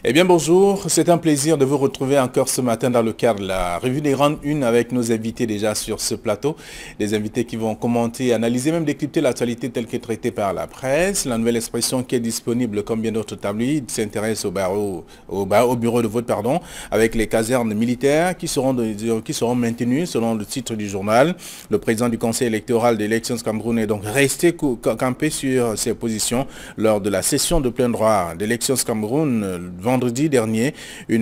Eh bien bonjour, c'est un plaisir de vous retrouver encore ce matin dans le cadre de la revue des grandes unes avec nos invités déjà sur ce plateau. Des invités qui vont commenter, analyser, même décrypter l'actualité telle qu'elle est traitée par la presse. La nouvelle expression qui est disponible comme bien d'autres tabloïds s'intéresse au bureau de vote, avec les casernes militaires qui seront maintenues selon le titre du journal. Le président du conseil électoral d'élections Cameroun est donc resté campé sur ses positions lors de la session de plein droit d'élections Cameroun vendredi dernier, un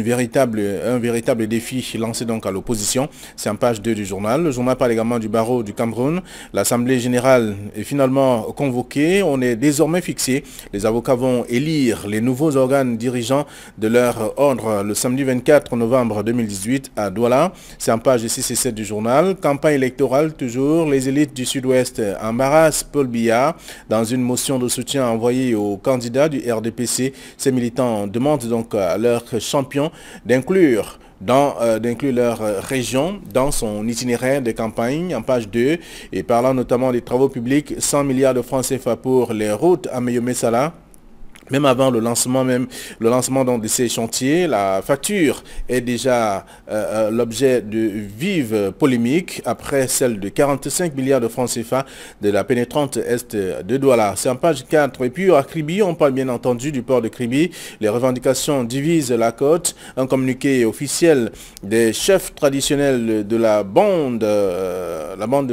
véritable défi lancé donc à l'opposition. C'est en page 2 du journal. Le journal parle également du barreau du Cameroun. L'Assemblée générale est finalement convoquée. On est désormais fixé. Les avocats vont élire les nouveaux organes dirigeants de leur ordre le samedi 24 novembre 2018 à Douala. C'est en page 6 et 7 du journal. Campagne électorale toujours. Les élites du Sud-Ouest embarrassent Paul Biya dans une motion de soutien envoyée au candidat du RDPC. Ces militants demandent donc à leur champion d'inclure leur région dans son itinéraire de campagne en page 2 et parlant notamment des travaux publics, 100 milliards de francs CFA pour les routes à Meyomé-Sala. Même avant le lancement de ces chantiers, la facture est déjà l'objet de vives polémiques après celle de 45 milliards de francs CFA de la pénétrante est de Douala. C'est en page 4. Et puis à Kribi, on parle bien entendu du port de Kribi. Les revendications divisent la côte. Un communiqué officiel des chefs traditionnels de la bande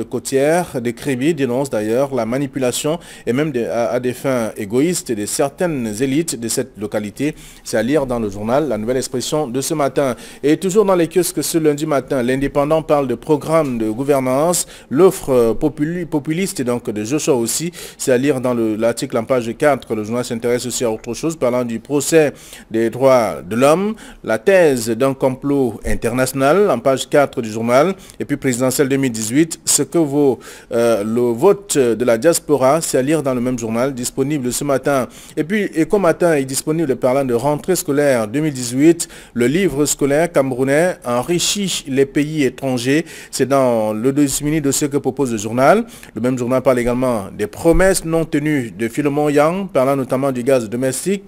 côtière de Kribi dénonce d'ailleurs la manipulation et même à des fins égoïstes de certaines élites de cette localité. C'est à lire dans le journal La Nouvelle Expression de ce matin. Et toujours dans les kiosques ce lundi matin, l'Indépendant parle de programme de gouvernance, l'offre populiste donc de Joshua aussi. C'est à lire dans l'article en page 4. Le journal s'intéresse aussi à autre chose, parlant du procès des droits de l'homme, la thèse d'un complot international en page 4 du journal. Et puis présidentielle 2018, ce que vaut le vote de la diaspora, c'est à lire dans le même journal, disponible ce matin. Et puis Éco Matin est disponible parlant de rentrée scolaire 2018. Le livre scolaire camerounais enrichit les pays étrangers. C'est dans le dossier que propose le journal. Le même journal parle également des promesses non tenues de Philemon Yang, parlant notamment du gaz domestique.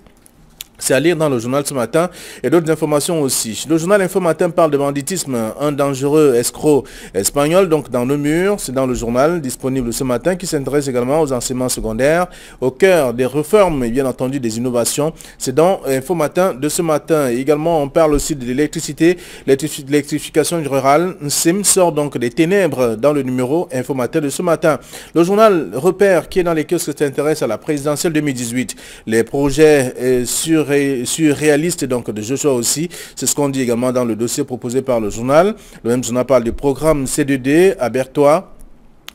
C'est à lire dans le journal ce matin et d'autres informations aussi. Le journal Info Matin parle de banditisme, un dangereux escroc espagnol, donc dans le mur. C'est dans le journal disponible ce matin qui s'intéresse également aux enseignements secondaires, au cœur des réformes et bien entendu des innovations. C'est dans Info Matin de ce matin. Et également, on parle aussi de l'électricité, l'électrification rurale. Sim sort donc des ténèbres dans le numéro Info Matin de ce matin. Le journal Repère qui est dans les kiosques s'intéresse à la présidentielle 2018. Les projets surréaliste donc de Joshua aussi, c'est ce qu'on dit également dans le dossier proposé par le journal. Le même journal parle du programme C2D à Berthois.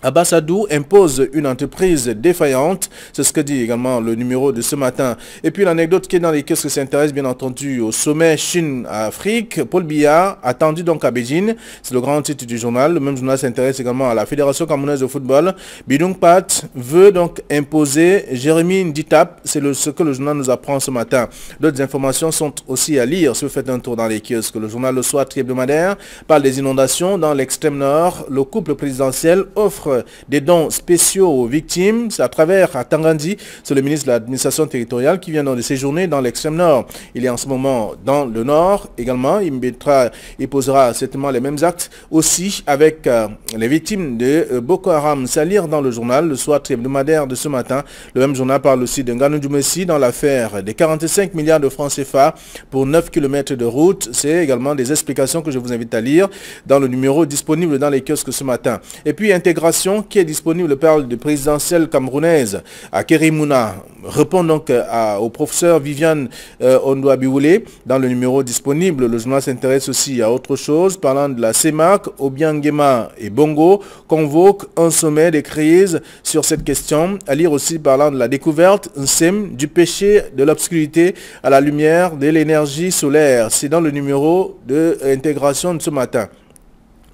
Abassadou impose une entreprise défaillante, c'est ce que dit également le numéro de ce matin. Et puis l'anecdote qui est dans les kiosques s'intéresse bien entendu au sommet Chine-Afrique. Paul Biya attendu donc à Beijing, c'est le grand titre du journal. Le même journal s'intéresse également à la Fédération camerounaise de football. Bidung Pat veut donc imposer Jérémy Nditap, c'est ce que le journal nous apprend ce matin. D'autres informations sont aussi à lire si vous faites un tour dans les kiosques. Le journal Le Soir hebdomadaire parle des inondations dans l'extrême nord. Le couple présidentiel offre des dons spéciaux aux victimes. C'est à travers à Tangandi, c'est le ministre de l'administration territoriale qui vient de séjourner dans l'extrême nord. Il est en ce moment dans le nord également. Il posera certainement les mêmes actes aussi avec les victimes de Boko Haram. C'est à lire dans le journal Le Soir hebdomadaire de ce matin. Le même journal parle aussi de Nganou Djoumessi dans l'affaire des 45 milliards de francs CFA pour 9 km de route. C'est également des explications que je vous invite à lire dans le numéro disponible dans les kiosques ce matin. Et puis intégration qui est disponible parle de présidentielle camerounaise à Kérimuna. Répond donc au professeur Viviane Ondouabiwoulé dans le numéro disponible. Le journal s'intéresse aussi à autre chose parlant de la CEMAC, Obiangema et Bongo convoque un sommet des crises sur cette question. À lire aussi parlant de la découverte du péché de l'obscurité à la lumière de l'énergie solaire. C'est dans le numéro de intégration de ce matin.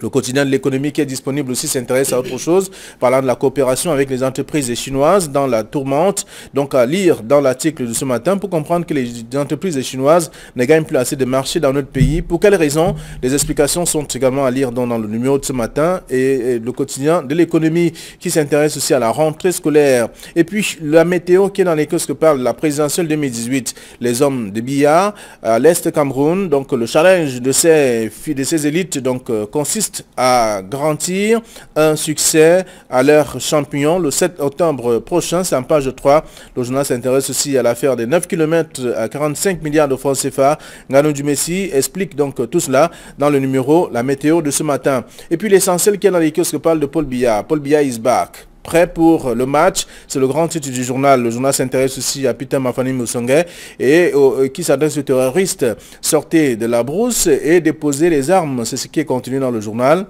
Le quotidien de l'économie qui est disponible aussi s'intéresse à autre chose, parlant de la coopération avec les entreprises chinoises dans la tourmente. Donc à lire dans l'article de ce matin pour comprendre que les entreprises chinoises ne gagnent plus assez de marché dans notre pays. Pour quelles raisons? Les explications sont également à lire dans le numéro de ce matin et le quotidien de l'économie qui s'intéresse aussi à la rentrée scolaire. Et puis la météo qui est dans les causes que parle la présidentielle 2018. Les hommes de billard à l'Est Cameroun. Donc le challenge de ces élites donc consiste à garantir un succès à leur champion le 7 octobre prochain. C'est en page 3. Le journal s'intéresse aussi à l'affaire des 9 km à 45 milliards de francs CFA. Ngano Dumessi explique donc tout cela dans le numéro La météo de ce matin. Et puis l'essentiel qui est dans les kiosques parle de Paul Biya. Paul Biya is back. Prêt pour le match, c'est le grand titre du journal. Le journal s'intéresse aussi à Peter Mafani Musonge et qui s'adresse aux terroristes. Sortez de la brousse et déposez les armes. C'est ce qui est contenu dans le journal.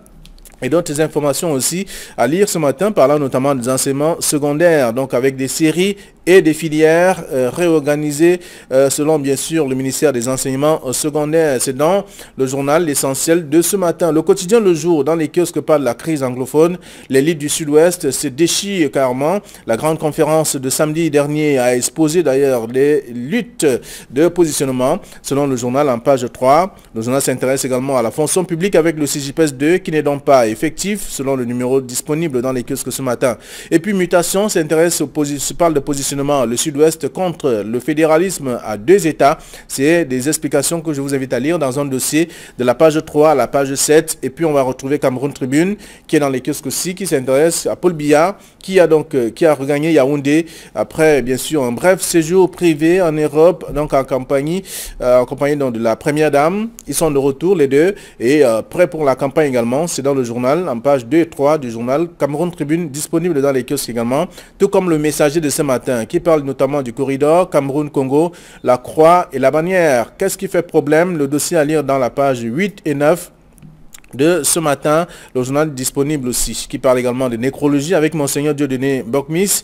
Et d'autres informations aussi à lire ce matin, parlant notamment des enseignements secondaires, donc avec des séries et des filières réorganisées selon bien sûr le ministère des enseignements secondaires. C'est dans le journal l'essentiel de ce matin. Le quotidien Le Jour, dans les kiosques parle de la crise anglophone. L'élite du Sud-Ouest se déchire carrément. La grande conférence de samedi dernier a exposé d'ailleurs les luttes de positionnement selon le journal en page 3. Le journal s'intéresse également à la fonction publique avec le CJPS 2 qui n'est donc pas effectif selon le numéro disponible dans les kiosques ce matin. Et puis mutation parle de positionnement le Sud-Ouest contre le fédéralisme à 2 États. C'est des explications que je vous invite à lire dans un dossier de la page 3 à la page 7. Et puis on va retrouver Cameroun Tribune qui est dans les kiosques aussi, qui s'intéresse à Paul Biya qui a regagné Yaoundé après bien sûr un bref séjour privé en Europe, donc en compagnie donc, de la première dame. Ils sont de retour les deux et prêts pour la campagne également. C'est dans le journal en page 2 et 3 du journal Cameroun Tribune, disponible dans les kiosques également, tout comme le messager de ce matin qui parle notamment du corridor Cameroun-Congo, la croix et la bannière. Qu'est-ce qui fait problème? Le dossier à lire dans la page 8 et 9 de ce matin, le journal disponible aussi, qui parle également de nécrologie avec Monseigneur Dieudonné Bokmis,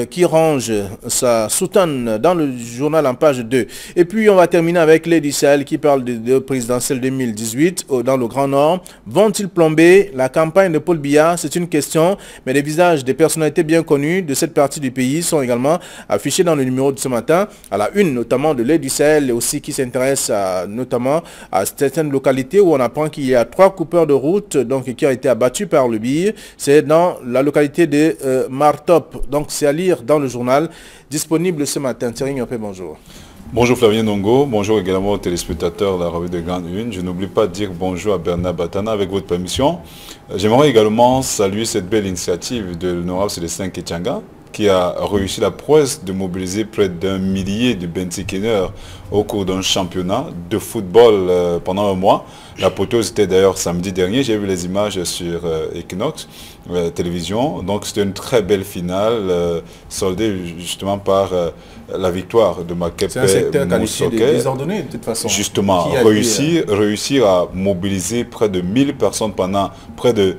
qui range sa soutane dans le journal en page 2. Et puis on va terminer avec Lady Sahel qui parle de présidentielle 2018 dans le Grand Nord. Vont-ils plomber la campagne de Paul Biya? C'est une question, mais les visages des personnalités bien connues de cette partie du pays sont également affichés dans le numéro de ce matin, à la une notamment de Lady Sahel, aussi qui s'intéresse notamment à certaines localités où on apprend qu'il y a 3 coupeurs de route donc, qui ont été abattus par le BIR. C'est dans la localité de Martop. Donc c'est à lire dans le journal disponible ce matin. Thierry Nyopé, bonjour. Bonjour Flavien Ndongo, bonjour également aux téléspectateurs de la revue de Grande Une. Je n'oublie pas de dire bonjour à Bernard Batana avec votre permission. J'aimerais également saluer cette belle initiative de l'honorable Célestin Ketchanga qui a réussi la prouesse de mobiliser près d'1 millier de Bentikeneurs au cours d'un championnat de football pendant un mois. La photo c'était d'ailleurs samedi dernier, j'ai vu les images sur Equinox télévision. Donc c'était une très belle finale soldée justement par la victoire de Makepe. C'est un secteur qualifié désordonné de toute façon. Justement, réussir à mobiliser près de 1000 personnes pendant près de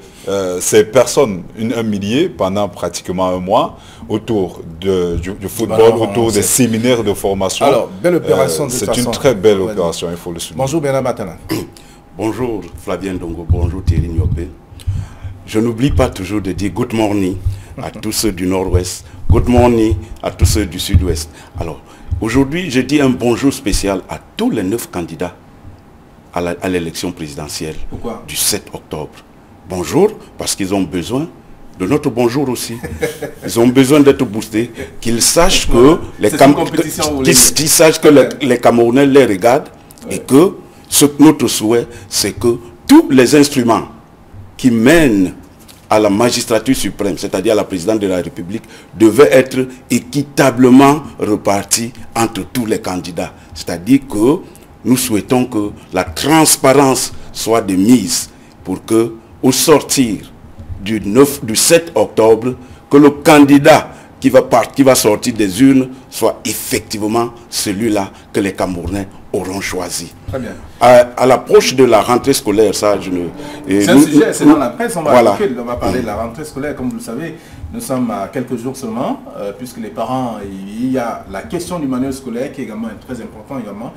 ces personnes, 1 millier pendant pratiquement un mois autour du football, autour des séminaires de formation. Alors, belle opération de toute façon. C'est une très belle opération, il faut le souligner. Bonjour Bernard Batana. Bonjour Flavien Ndongo, bonjour Thierry Nyopé. Je n'oublie pas toujours de dire good morning à tous ceux du Nord-Ouest, good morning à tous ceux du Sud-Ouest. Alors, aujourd'hui, je dis un bonjour spécial à tous les 9 candidats à l'élection présidentielle du 7 octobre. Bonjour, parce qu'ils ont besoin de notre bonjour aussi. Ils ont besoin d'être boostés, qu'ils sachent que les Camerounais les regardent et que notre souhait, c'est que tous les instruments qui mènent à la magistrature suprême, c'est-à-dire à la présidente de la République, devaient être équitablement repartis entre tous les candidats. C'est-à-dire que nous souhaitons que la transparence soit de mise pour que, au sortir du 7 octobre, que le candidat qui va sortir des urnes soit effectivement celui-là que les Camerounais auront choisi. Très bien. À l'approche de la rentrée scolaire, ça je ne... C'est un sujet, c'est dans la presse, on va parler de la rentrée scolaire, comme vous le savez. Nous sommes à quelques jours seulement, puisque les parents, il y a la question du manuel scolaire qui est également très important, également,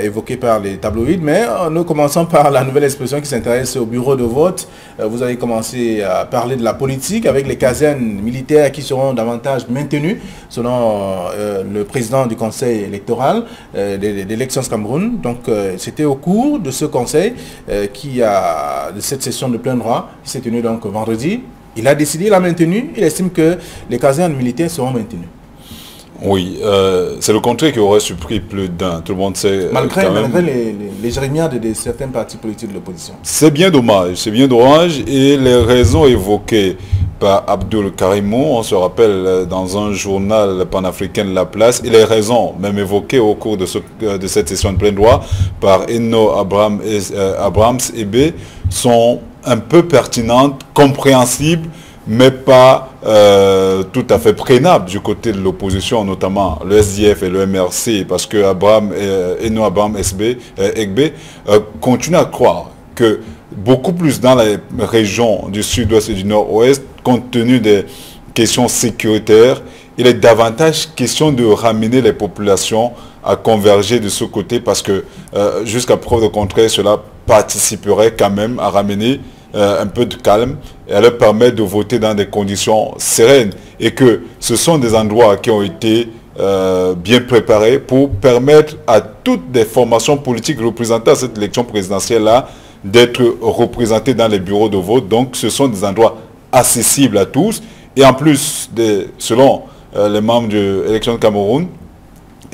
évoqué par les tabloïds. Mais nous commençons par la nouvelle expression qui s'intéresse au bureau de vote. Vous avez commencé à parler de la politique avec les casernes militaires qui seront davantage maintenues, selon le président du conseil électoral d'élections Cameroun. Donc c'était au cours de ce conseil de cette session de plein droit qui s'est tenue donc vendredi. Il a décidé, il a maintenu, il estime que les casernes militaires seront maintenues. Oui, c'est le contraire qui aurait surpris plus d'un. Tout le monde sait. Malgré les jérémiades de certains partis politiques de l'opposition. C'est bien dommage, et les raisons évoquées par Abdoul Karimou, on se rappelle dans un journal panafricain de La Place, et les raisons même évoquées au cours de cette session de plein droit par Eno Abrams Ebe sont un peu pertinentes, compréhensibles, mais pas tout à fait prénables du côté de l'opposition, notamment le SDF et le MRC, parce que Eno Abrams Egbe continue à croire que beaucoup plus dans les régions du sud-ouest et du nord-ouest, compte tenu des questions sécuritaires, il est davantage question de ramener les populations à converger de ce côté, parce que jusqu'à preuve de contraire, cela participerait quand même à ramener un peu de calme et à leur permettre de voter dans des conditions sereines, et que ce sont des endroits qui ont été bien préparés pour permettre à toutes les formations politiques représentées à cette élection présidentielle-là d'être représentées dans les bureaux de vote. Donc ce sont des endroits accessibles à tous, et en plus, selon les membres de l'élection de Cameroun,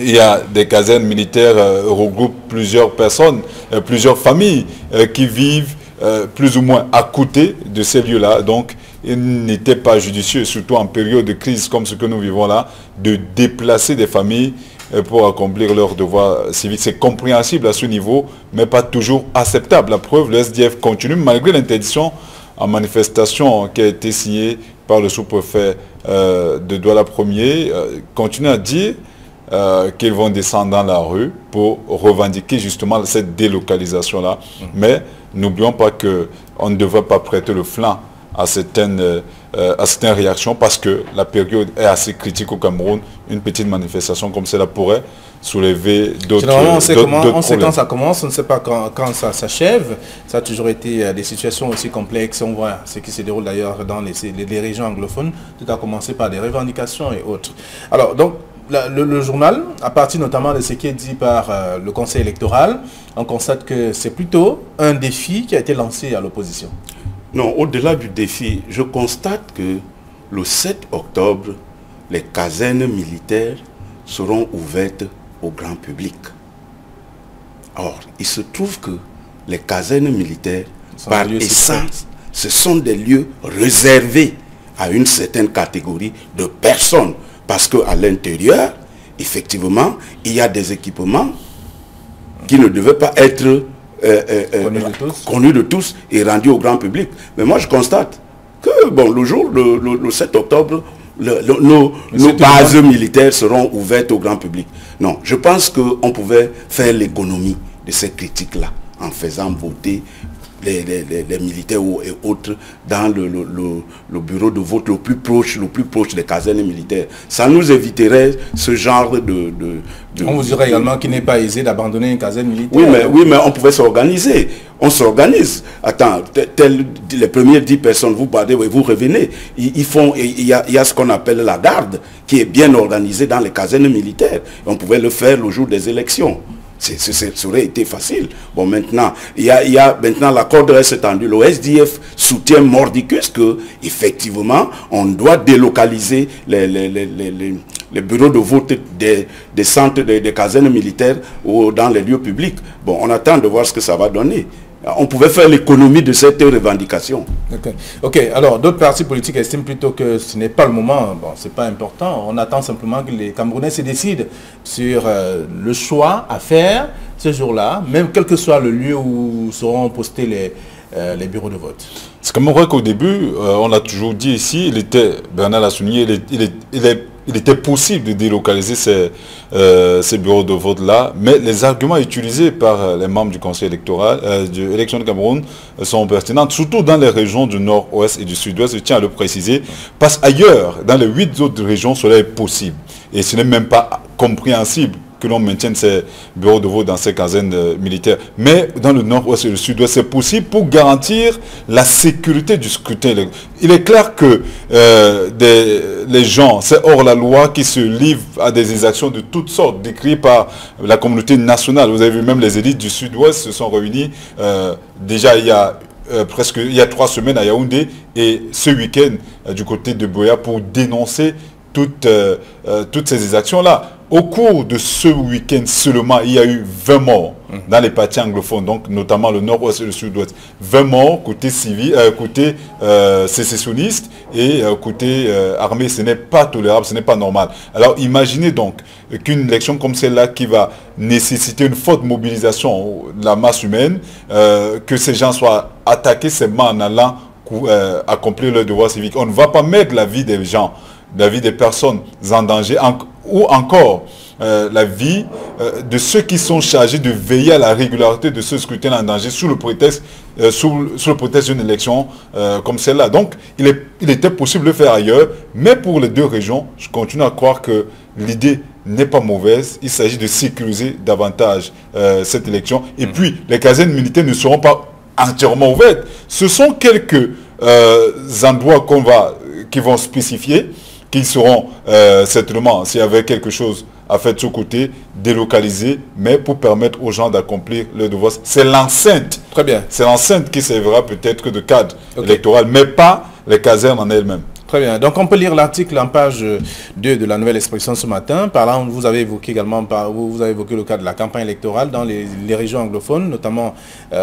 il y a des casernes militaires regroupent plusieurs personnes, plusieurs familles qui vivent plus ou moins à côté de ces lieux-là. Donc, il n'était pas judicieux, surtout en période de crise comme ce que nous vivons là, de déplacer des familles pour accomplir leurs devoirs civiques. C'est compréhensible à ce niveau, mais pas toujours acceptable. La preuve, le SDF continue, malgré l'interdiction en manifestation qui a été signée par le sous-préfet de Douala Ier, continue à dire qu'ils vont descendre dans la rue pour revendiquer justement cette délocalisation-là. Mais n'oublions pas qu'on ne devrait pas prêter le flanc à certaines réactions, parce que la période est assez critique au Cameroun. Une petite manifestation comme cela pourrait soulever d'autres problèmes. On sait quand ça commence, on ne sait pas quand ça s'achève. Ça a toujours été des situations aussi complexes. On voit ce qui se déroule d'ailleurs dans les régions anglophones. Tout a commencé par des revendications et autres. Alors, donc, le journal, à partir notamment de ce qui est dit par le conseil électoral, on constate que c'est plutôt un défi qui a été lancé à l'opposition. Non, au-delà du défi, je constate que le 7 octobre, les casernes militaires seront ouvertes au grand public. Or, il se trouve que les casernes militaires, par essence, ce sont des lieux réservés à une certaine catégorie de personnes. Parce qu'à l'intérieur, effectivement, il y a des équipements qui ne devaient pas être connus de tous et rendus au grand public. Mais moi, je constate que bon, le 7 octobre, nos bases militaires seront ouvertes au grand public. Non, je pense qu'on pouvait faire l'économie de cette critique-là en faisant voter les militaires et autres dans le bureau de vote le plus proche des casernes militaires. Ça nous éviterait ce genre de on vous dirait également qu'il n'est pas aisé d'abandonner une caserne militaire. Oui, mais on pouvait s'organiser. On s'organise. Attends, les premières 10 personnes, vous partez, vous revenez. Il y a ce qu'on appelle la garde, qui est bien organisée dans les casernes militaires. On pouvait le faire le jour des élections. Ça aurait été facile. Bon, maintenant, maintenant la corde reste étendue. Le SDF soutient mordicus que, effectivement, on doit délocaliser les bureaux de vote des centres des casernes militaires ou dans les lieux publics. Bon, on attend de voir ce que ça va donner. On pouvait faire l'économie de cette revendication. Ok, alors d'autres partis politiques estiment plutôt que ce n'est pas le moment. Bon, c'est pas important. On attend simplement que les Camerounais se décident sur le choix à faire ce jour-là, même quel que soit le lieu où seront postés les bureaux de vote. C'est comme vrai qu'au début, on l'a toujours dit ici, Bernard l'a souligné, il est il était possible de délocaliser ces bureaux de vote-là, mais les arguments utilisés par les membres du Conseil électoral, de l'élection de Cameroun, sont pertinents, surtout dans les régions du nord-ouest et du sud-ouest, je tiens à le préciser, parce qu'ailleurs, dans les 8 autres régions, cela est possible. Et ce n'est même pas compréhensible que l'on maintienne ces bureaux de vote dans ces casernes militaires. Mais dans le nord-ouest et le sud-ouest, c'est possible pour garantir la sécurité du scrutin. Il est clair que les gens, c'est hors la loi, qui se livrent à des exactions de toutes sortes, décrites par la communauté nationale. Vous avez vu, même les élites du sud-ouest se sont réunies déjà il y a il y a 3 semaines à Yaoundé et ce week-end du côté de Boya pour dénoncer toutes ces exactions-là. Au cours de ce week-end seulement, il y a eu 20 morts dans les parties anglophones, donc notamment le nord-ouest et le sud-ouest. 20 morts côté civil, côté sécessionniste et côté armé. Ce n'est pas tolérable, ce n'est pas normal. Alors imaginez donc qu'une élection comme celle-là qui va nécessiter une forte mobilisation de la masse humaine, que ces gens soient attaqués seulement en allant accomplir leur devoir civique. On ne va pas mettre la vie des gens, la vie des personnes en danger, ou encore la vie de ceux qui sont chargés de veiller à la régularité de ce scrutin en danger sous le prétexte d'une élection comme celle-là. Donc, il était possible de le faire ailleurs, mais pour les 2 régions, je continue à croire que l'idée n'est pas mauvaise. Il s'agit de sécuriser davantage cette élection. Et puis, les casernes militaires ne seront pas entièrement ouvertes. Ce sont quelques endroits qui vont spécifier, qui seront certainement, s'il y avait quelque chose à faire de ce côté, délocalisés, mais pour permettre aux gens d'accomplir leur devoir. C'est l'enceinte. Très bien. C'est l'enceinte qui servira peut-être de cadre électoral, mais pas les casernes en elles-mêmes. Très bien. Donc, on peut lire l'article en page 2 de la Nouvelle Expression ce matin. Par là, vous avez évoqué également vous avez évoqué le cas de la campagne électorale dans les régions anglophones, notamment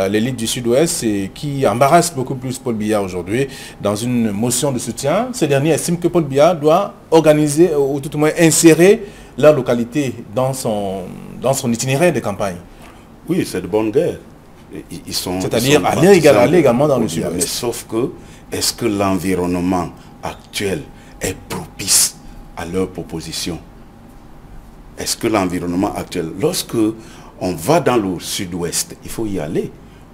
l'élite du Sud-Ouest, qui embarrasse beaucoup plus Paul Biya aujourd'hui dans une motion de soutien. Ce dernier estime que Paul Biya doit organiser, ou tout au moins insérer la localité dans son itinéraire de campagne. Oui, c'est de bonne guerre. C'est-à-dire aller également dans le Sud-Ouest. Mais sauf que, est-ce que l'environnement actuel est propice à leur proposition? Est-ce que l'environnement actuel, lorsque on va dans le sud-ouest, il faut y aller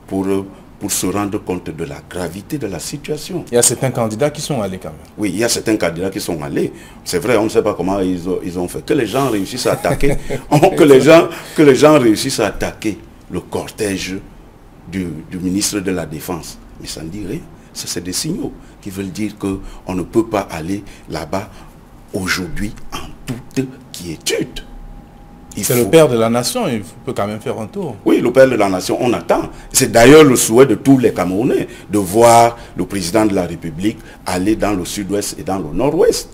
pour se rendre compte de la gravité de la situation. Il y a certains candidats qui sont allés quand même. Oui, il y a certains candidats qui sont allés. C'est vrai, on ne sait pas comment ils ont fait. Que les gens réussissent à attaquer, que les gens réussissent à attaquer le cortège du ministre de la Défense. Mais ça ne dit rien. C'est des signaux qui veulent dire qu'on ne peut pas aller là-bas aujourd'hui en toute quiétude. C'est le père de la nation, il peut quand même faire un tour. Oui, le père de la nation, on attend. C'est d'ailleurs le souhait de tous les Camerounais de voir le président de la République aller dans le sud-ouest et dans le nord-ouest.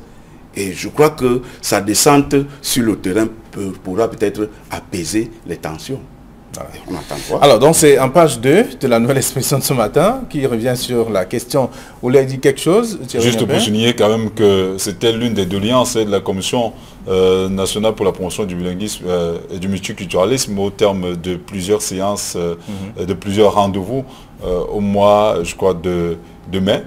Et je crois que sa descente sur le terrain pourra peut-être apaiser les tensions. On attend quoi. Alors, donc c'est en page 2 de la Nouvelle Expression de ce matin qui revient sur la question. Vous l'avez dit quelque chose? Juste pour souligner quand même que c'était l'une des doléances de la Commission nationale pour la promotion du bilinguisme et du multiculturalisme au terme de plusieurs séances, de plusieurs rendez-vous au mois, je crois, de mai.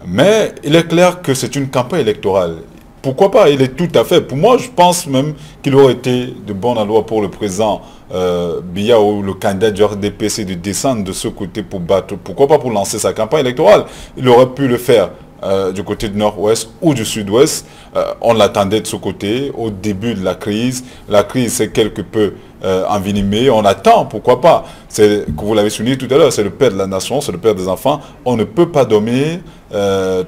Mais il est clair que c'est une campagne électorale. Pourquoi pas? Il est tout à fait. Pour moi, je pense même qu'il aurait été de bon aloi pour le président Biya ou le candidat du RDPC de descendre de ce côté pour battre. Pourquoi pas pour lancer sa campagne électorale? Il aurait pu le faire du côté du nord-ouest ou du sud-ouest. On l'attendait de ce côté au début de la crise. La crise s'est quelque peu envenimée. On attend, pourquoi pas? C'est, que vous l'avez souligné tout à l'heure, c'est le père de la nation, c'est le père des enfants. On ne peut pas dormir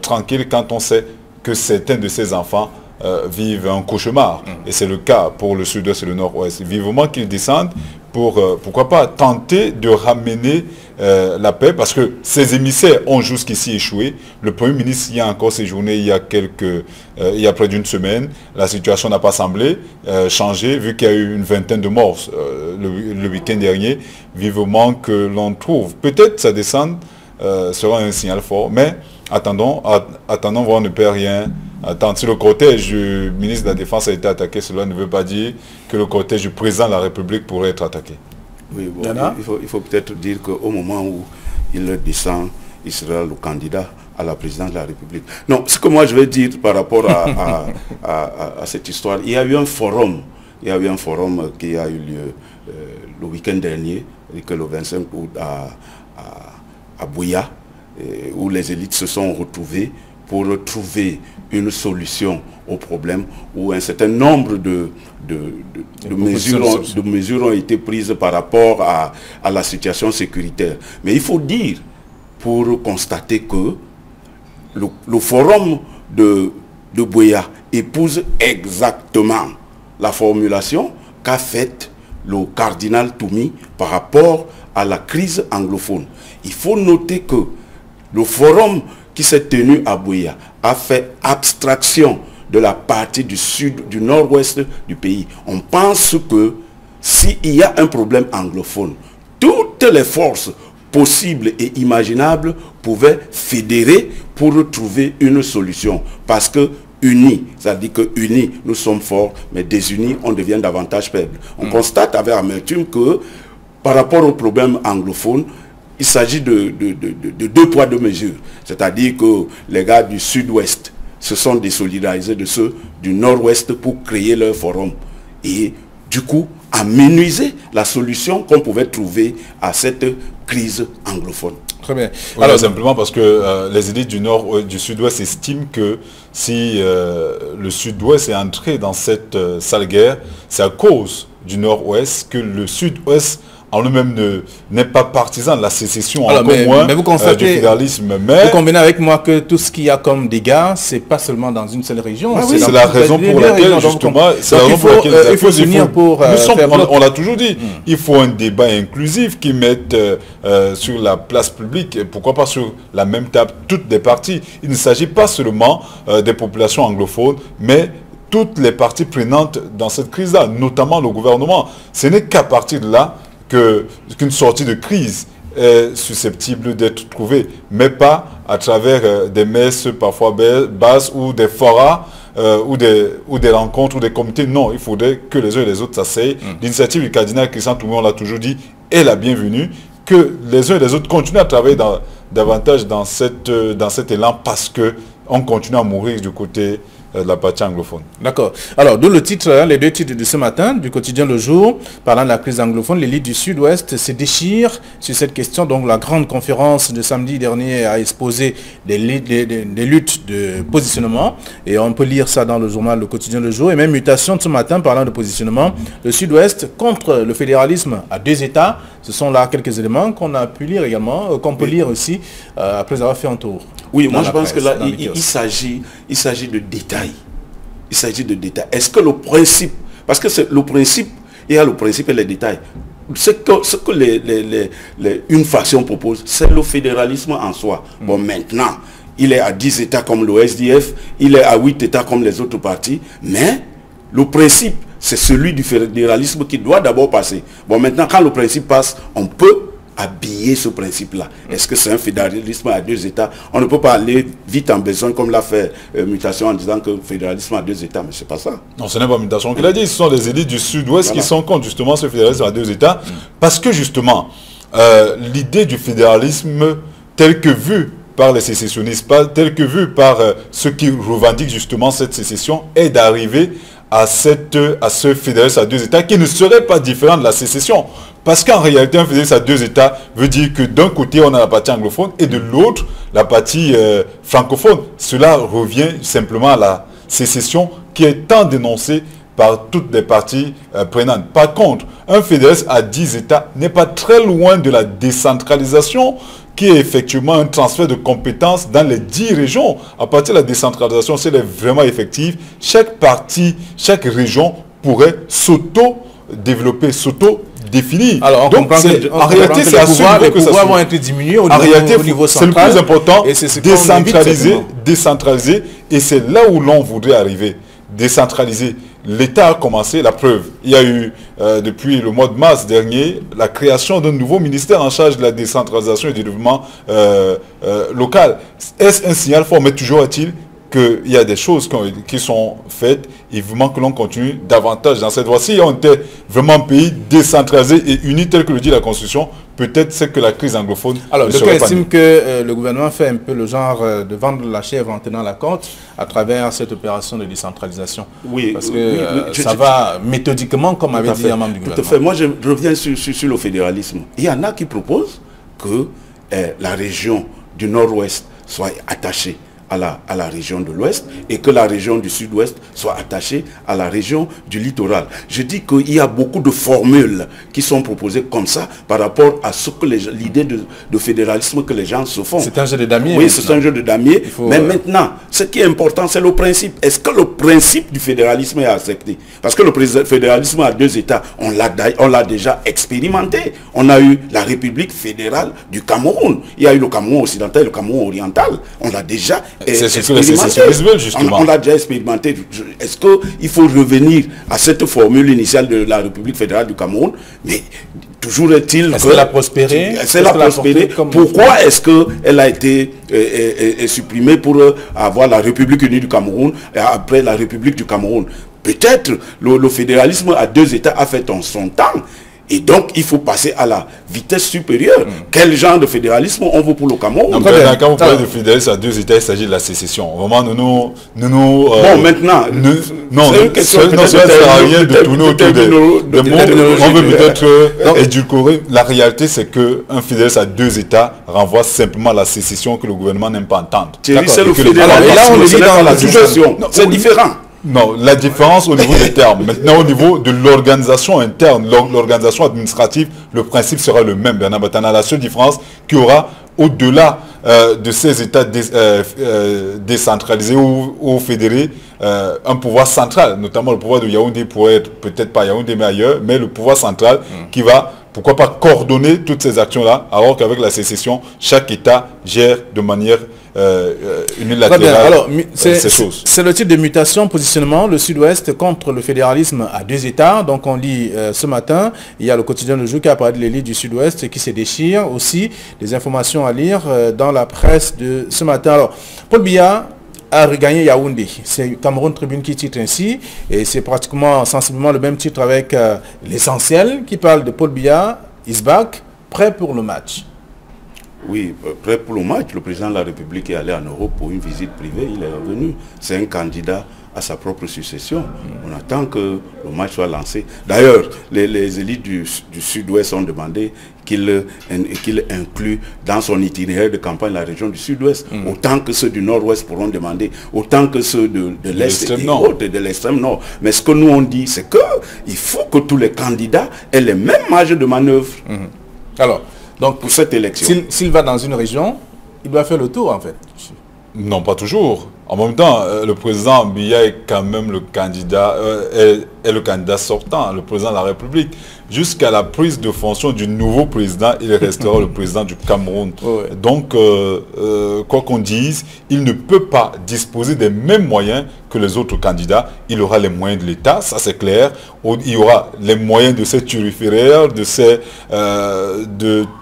tranquille quand on sait que certains de ces enfants vivent un cauchemar. Et c'est le cas pour le sud-ouest et le nord-ouest. Vivement qu'ils descendent pour, pourquoi pas, tenter de ramener la paix, parce que ces émissaires ont jusqu'ici échoué. Le Premier ministre y a encore séjourné il y a près d'une semaine. La situation n'a pas semblé changer, vu qu'il y a eu une vingtaine de morts le week-end dernier. Vivement que l'on trouve. Peut-être sa descente sera un signal fort, mais attendons, voir, ne perd rien. Attends, si le cortège du ministre de la Défense a été attaqué, cela ne veut pas dire que le cortège du président de la République pourrait être attaqué. Oui, bon, il faut peut-être dire qu'au moment où il descend, il sera le candidat à la présidence de la République. Non, ce que moi je vais dire par rapport à cette histoire, il y a eu un forum, qui a eu lieu le week-end dernier, le 25 août à Buea, où les élites se sont retrouvées pour trouver une solution au problème, où un certain nombre de mesures ont été prises par rapport à la situation sécuritaire. Mais il faut dire, pour constater que le forum de Buea épouse exactement la formulation qu'a faite le cardinal Toumi par rapport à la crise anglophone. Il faut noter que le forum qui s'est tenu à Buea a fait abstraction de la partie du sud, du nord-ouest du pays. On pense que s'il y a un problème anglophone, toutes les forces possibles et imaginables pouvaient fédérer pour trouver une solution. Parce que unis, ça dit que unis, nous sommes forts, mais désunis, on devient davantage faible. On constate avec amertume que par rapport au problème anglophone, il s'agit de deux poids, deux mesures. C'est-à-dire que les gars du sud-ouest se sont désolidarisés de ceux du nord-ouest pour créer leur forum. Et du coup, amenuiser la solution qu'on pouvait trouver à cette crise anglophone. Très bien. Oui, alors simplement parce que les élites du sud-ouest estiment que si le sud-ouest est entré dans cette sale guerre, c'est à cause du nord-ouest que le sud-ouest en lui-même n'est pas partisan de la sécession, encore moins vous constatez, du fédéralisme. Vous convenez avec moi que tout ce qu'il y a comme dégâts, c'est pas seulement dans une seule région. Ah oui, c'est la raison pour laquelle, justement, il faut s'unir pour on l'a toujours dit, il faut un débat inclusif qui mette sur la place publique, et pourquoi pas sur la même table, toutes les parties. Il ne s'agit pas seulement des populations anglophones, mais toutes les parties prenantes dans cette crise-là, notamment le gouvernement. Ce n'est qu'à partir de là qu'une sortie de crise est susceptible d'être trouvée, mais pas à travers des messes parfois basses ou des forats ou des rencontres ou des comités. Non, il faudrait que les uns et les autres s'asseyent. L'initiative du cardinal Christian Toumi, on l'a toujours dit, est la bienvenue. Que les uns et les autres continuent à travailler davantage dans cet élan parce qu'on continue à mourir du côté de la partie anglophone. D'accord. Alors, d'où le titre, les deux titres de ce matin, du quotidien Le Jour, parlant de la crise anglophone, l'élite du Sud-Ouest se déchire sur cette question. Donc, la grande conférence de samedi dernier a exposé des luttes de positionnement. Et on peut lire ça dans le journal Le Quotidien Le Jour. Et même mutation de ce matin, parlant de positionnement, le Sud-Ouest contre le fédéralisme à deux États. Ce sont là quelques éléments qu'on a pu lire également, qu'on peut lire aussi après avoir fait un tour. Oui, moi je pense que là, il s'agit de détails. Il s'agit de détails. Est-ce que le principe, parce que c'est le principe, il y a le principe et les détails. Ce que une faction propose, c'est le fédéralisme en soi. Bon, maintenant, il est à 10 États comme le SDF, il est à 8 États comme les autres partis, mais le principe, c'est celui du fédéralisme qui doit d'abord passer. Bon, maintenant, quand le principe passe, on peut habiller ce principe-là. Est-ce que c'est un fédéralisme à deux États? On ne peut pas aller vite en besoin comme l'a fait Mutation en disant que le fédéralisme à deux États, mais c'est pas ça. Non, ce n'est pas Mutation qui l'a dit, ce sont les élites du Sud-Ouest qui sont contre justement ce fédéralisme à deux États, parce que justement, l'idée du fédéralisme tel que vu par les sécessionnistes, tel que vu par ceux qui revendiquent justement cette sécession, est d'arriver à ce fédéralisme à deux États qui ne serait pas différent de la sécession. Parce qu'en réalité, un fédéralisme à deux États veut dire que d'un côté, on a la partie anglophone et de l'autre, la partie francophone. Cela revient simplement à la sécession qui est tant dénoncée par toutes les parties prenantes. Par contre, un fédéralisme à 10 États n'est pas très loin de la décentralisation qui est effectivement un transfert de compétences dans les 10 régions. À partir de la décentralisation, si elle est vraiment effective, chaque partie, chaque région pourrait s'auto-développer, s'auto-définir. Alors, donc, en réalité, c'est à ce niveau que ça se fait. Vont être diminués au niveau c'est le plus important, décentraliser, et c'est là où l'on voudrait arriver. Décentraliser. L'État a commencé, la preuve. Il y a eu, depuis le mois de mars dernier, la création d'un nouveau ministère en charge de la décentralisation et du développement local. Est-ce un signal fort? Mais toujours est-il qu'il y a des choses qui sont faites, il manque que l'on continue davantage dans cette voie. Si on était vraiment un pays décentralisé et uni tel que le dit la Constitution, peut-être c'est que la crise anglophone alors, ne le serait cas pas estime née. que le gouvernement fait un peu le genre de vendre la chèvre en tenant la côte à travers cette opération de décentralisation. Oui, parce que ça va méthodiquement, comme avait dit un membre du gouvernement. gouvernement. Tout à fait. Moi, je reviens sur le fédéralisme. Il y en a qui proposent que la région du nord-ouest soit attachée à la région de l'ouest et que la région du sud-ouest soit attachée à la région du littoral. Je dis qu'il y a beaucoup de formules qui sont proposées comme ça par rapport à ce que l'idée de fédéralisme que les gens se font. C'est un jeu de damier. Oui, c'est un jeu de damier. Mais maintenant, ce qui est important, c'est le principe. Est-ce que le principe du fédéralisme est accepté? Parce que le fédéralisme à 2 États, on l'a déjà expérimenté. On a eu la République fédérale du Cameroun. Il y a eu le Cameroun occidental et le Cameroun oriental. On l'a déjà c'est ce que les sécessionnistes veulent, justement. On l'a déjà expérimenté. Est-ce qu'il faut revenir à cette formule initiale de la République fédérale du Cameroun? Mais toujours est-il que... Est-ce qu'elle a prospéré? Elle a prospéré. Pourquoi est-ce qu'elle a été supprimée pour avoir la République unie du Cameroun et après la République du Cameroun? Peut-être le fédéralisme à 2 États a fait son temps. Et donc, il faut passer à la vitesse supérieure. Quel genre de fédéralisme on veut pour le Cameroun? Donc, quand vous parlez de fédéralisme à 2 États, il s'agit de la sécession. Vraiment, bon, maintenant... non, ça ne sert à rien de tourner autour des mots. On veut peut-être édulcorer. La réalité, c'est qu'un fédéralisme à 2 États renvoie simplement à la sécession que le gouvernement n'aime pas entendre. C'est le fédéralisme. Et là, on le dit dans la situation. C'est différent. Non, la différence au niveau des termes. Maintenant, au niveau de l'organisation interne, l'organisation administrative, le principe sera le même. Bernard Batana, la seule différence qu'il y aura au-delà de ces États décentralisés ou fédérés, un pouvoir central, notamment le pouvoir de Yaoundé pourrait être peut-être pas Yaoundé mais ailleurs, mais le pouvoir central qui va, pourquoi pas, coordonner toutes ces actions-là, alors qu'avec la sécession, chaque État gère de manière unilatérale. Alors, ces choses. C'est le type de mutation, positionnement, le sud-ouest contre le fédéralisme à 2 États. Donc on lit ce matin, il y a le quotidien Le Jour qui a parlé de l'élite du sud-ouest qui se déchire. Aussi, des informations à lire dans la presse de ce matin. Alors, Paul Biya a regagné Yaoundé. C'est Cameroun Tribune qui titre ainsi. Et c'est pratiquement sensiblement le même titre avec l'essentiel qui parle de Paul Biya, is back, prêt pour le match. Oui, prêt pour le match. Le président de la République est allé en Europe pour une visite privée. Il est revenu. C'est un candidat à sa propre succession. On attend que le match soit lancé. D'ailleurs, les élites du Sud-Ouest ont demandé qu'il inclue dans son itinéraire de campagne la région du Sud-Ouest. Autant que ceux du Nord-Ouest pourront demander, autant que ceux de l'Est et autres, de l'extrême Nord. Mais ce que nous on dit, c'est qu'il faut que tous les candidats aient les mêmes marges de manœuvre. Alors, donc, pour cette élection. S'il va dans une région, il doit faire le tour en fait. Non, pas toujours. En même temps, le président Biya est quand même le candidat, est le candidat sortant, le président de la République. Jusqu'à la prise de fonction du nouveau président, il restera le président du Cameroun. Ouais. Donc, quoi qu'on dise, il ne peut pas disposer des mêmes moyens que les autres candidats. Il aura les moyens de l'État, ça c'est clair. Il y aura les moyens de ces turiféraires, de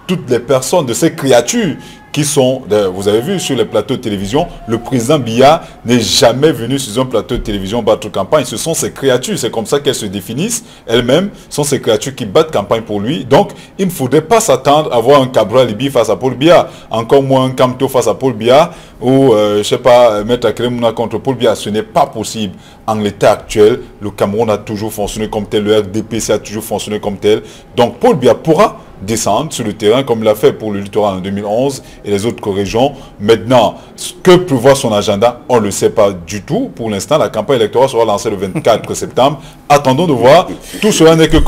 toutes les personnes, de ces créatures qui sont, vous avez vu sur les plateaux de télévision, le président Biya n'est jamais venu sur un plateau de télévision battre campagne. Ce sont ses créatures, c'est comme ça qu'elles se définissent. Elles-mêmes sont ces créatures qui battent campagne pour lui. Donc, il ne faudrait pas s'attendre à voir un Cabral Libi face à Paul Biya, encore moins un Kamto face à Paul Biya, ou, je ne sais pas, Maître Akremuna contre Paul Biya. Ce n'est pas possible. En l'état actuel, le Cameroun a toujours fonctionné comme tel, le RDPC a toujours fonctionné comme tel. Donc, Paul Biya pourra descendre sur le terrain comme il l'a fait pour le littoral en 2011 et les autres régions. Maintenant, ce que prévoit son agenda, on ne le sait pas du tout. Pour l'instant, la campagne électorale sera lancée le 24 septembre. Attendons de voir. Tout cela n'est que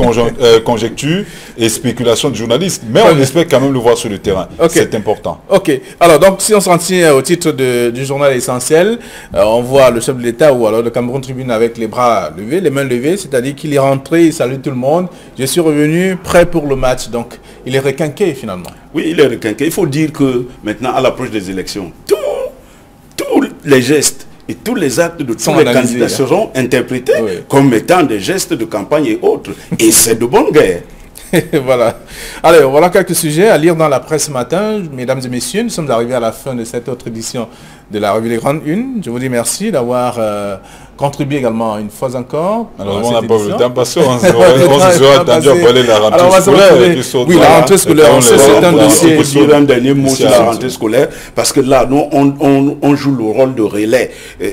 conjecture et spéculation de journalistes. Mais on espère quand même le voir sur le terrain. Okay. C'est important. Ok. Alors, donc, si on s'en tient au titre du journal essentiel, on voit le chef de l'État ou alors le Cameroun Tribune avec les bras levés, les mains levées, c'est-à-dire qu'il est rentré, il salue tout le monde. Je suis revenu prêt pour le match. Donc, il est requinqué finalement. Oui, il est requinqué. Il faut dire que maintenant, à l'approche des élections, tous les gestes et tous les actes de tous les candidats seront interprétés comme étant des gestes de campagne et autres. Et c'est de bonne guerre. Voilà. Allez, voilà quelques sujets à lire dans la presse ce matin. Mesdames et messieurs, nous sommes arrivés à la fin de cette autre édition de la revue des Grandes Unes. Je vous dis merci d'avoir contribué également une fois encore. Alors, on n'a pas vu le temps parce qu'on se sera attendu à parler de la rentrée scolaire. Oui, la rentrée scolaire, c'est un dossier. Je dire un dernier mot sur la rentrée scolaire parce que là, nous, on joue le rôle de relais.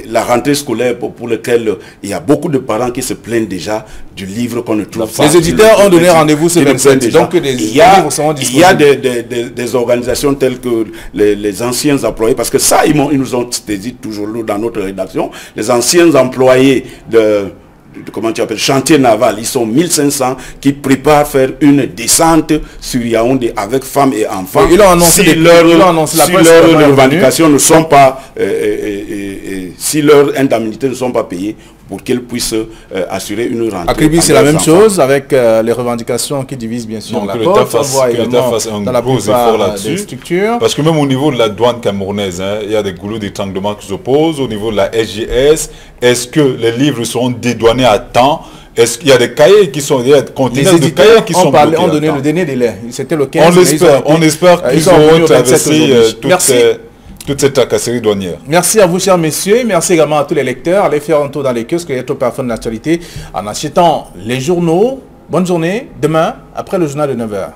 La rentrée scolaire pour lequel il y a beaucoup de parents qui se plaignent déjà du livre qu'on ne trouve pas. Les éditeurs ont donné rendez-vous ce 27, donc les livres seront disponibles. Il y a des organisations telles que les anciens employés, parce que ça, ils nous ont saisi toujours dans notre rédaction, les anciens employés comment tu appelles, chantier naval, ils sont 1500 qui préparent faire une descente sur Yaoundé avec femmes et enfants. Oui, ils ont annoncé si leurs revendications ne sont pas, si leurs indemnités ne sont pas payées, pour qu'ils puissent assurer une rentrée. À Kribi, c'est la même chose avec les revendications qui divisent bien sûr la l'État fasse un gros effort là-dessus. Parce que même au niveau de la douane camerounaise, il y a des goulots d'étranglement qui s'opposent. Au niveau de la SGS, est-ce que les livres seront dédouanés à temps? Est-ce qu'il y a des cahiers qui sont, il y a des conteneurs de cahiers qui sont bloqués? On donné le dernier délai. C'était le 15. On espère qu'ils auront traversé toute cette tracasserie douanière. Merci à vous, chers messieurs. Merci également à tous les lecteurs. Allez faire un tour dans les kiosques et être au parfum de l'actualité en achetant les journaux. Bonne journée. Demain, après le journal de 9h.